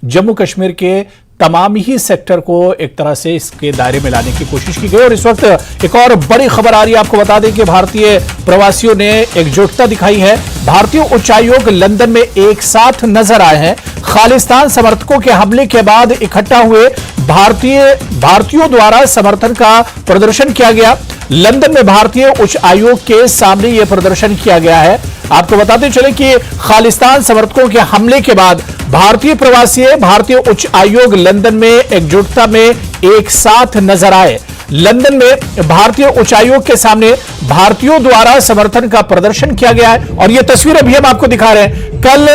जम्मू कश्मीर के तमाम ही सेक्टर को एक तरह से इसके दायरे में लाने की कोशिश की गई। और इस वक्त एक और बड़ी खबर आ रही है, आपको बता दें कि भारतीय प्रवासियों ने एकजुटता दिखाई है। भारतीय उच्चायोग लंदन में एक साथ नजर आए हैं। खालिस्तान समर्थकों के हमले के बाद इकट्ठा हुए भारतीयों द्वारा समर्थन का प्रदर्शन किया गया। लंदन में भारतीय उच्च आयोग के सामने यह प्रदर्शन किया गया है। आपको बताते चले कि खालिस्तान समर्थकों के हमले के बाद भारतीय प्रवासी भारतीय उच्च आयोग लंदन में एकजुटता में एक साथ नजर आए। लंदन में भारतीय उच्चायोग के सामने भारतीयों द्वारा समर्थन का प्रदर्शन किया गया है। और यह तस्वीर अभी हम आपको दिखा रहे हैं। कल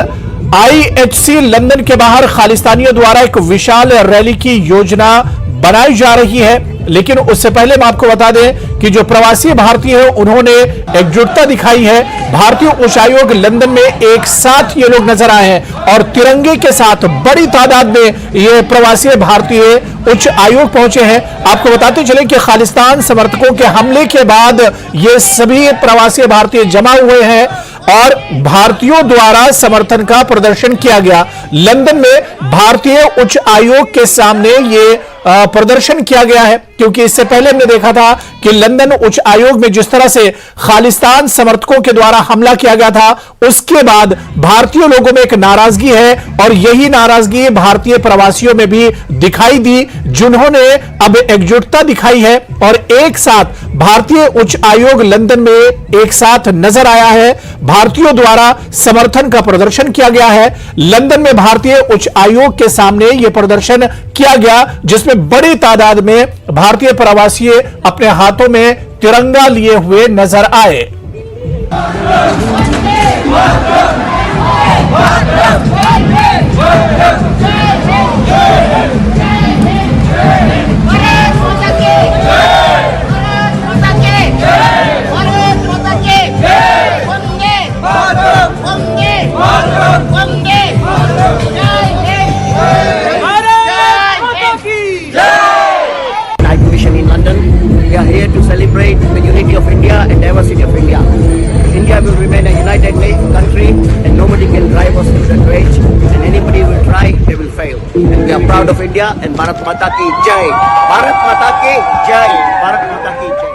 IHC लंदन के बाहर खालिस्तानियों द्वारा एक विशाल रैली की योजना बनाई जा रही है। लेकिन उससे पहले हम आपको बता दें कि जो प्रवासी भारतीय हैं उन्होंने एकजुटता दिखाई है। भारतीय उच्चायोग लंदन में एक साथ ये लोग नजर आए हैं और तिरंगे के साथ बड़ी तादाद में ये प्रवासी भारतीय उच्च आयोग पहुंचे हैं। आपको बताते चले कि खालिस्तान समर्थकों के हमले के बाद ये सभी प्रवासी भारतीय जमा हुए हैं और भारतीयों द्वारा समर्थन का प्रदर्शन किया गया। लंदन में भारतीय उच्च आयोग के सामने ये प्रदर्शन किया गया है, क्योंकि इससे पहले हमने देखा था कि लंदन उच्च आयोग में जिस तरह से खालिस्तान समर्थकों के द्वारा हमला किया गया था, उसके बाद भारतीय लोगों में एक नाराजगी है और यही नाराजगी भारतीय प्रवासियों में भी दिखाई दी, जिन्होंने अब एकजुटता दिखाई है और एक साथ भारतीय उच्च आयोग लंदन में एक साथ नजर आया है। भारतीयों द्वारा समर्थन का प्रदर्शन किया गया है। लंदन में भारतीय उच्च आयोग के सामने यह प्रदर्शन किया गया, जिसमें बड़ी तादाद में भारतीय प्रवासी अपने हाथों में तिरंगा लिए हुए नजर आए। We are here to celebrate the unity of India and diversity of India. India will remain a united country and nobody can drive us to that rage, and anybody will try, they will fail. And we are proud of India and Bharat Mata ki Jai. Bharat Mata ki Jai. Bharat Mata ki Jai.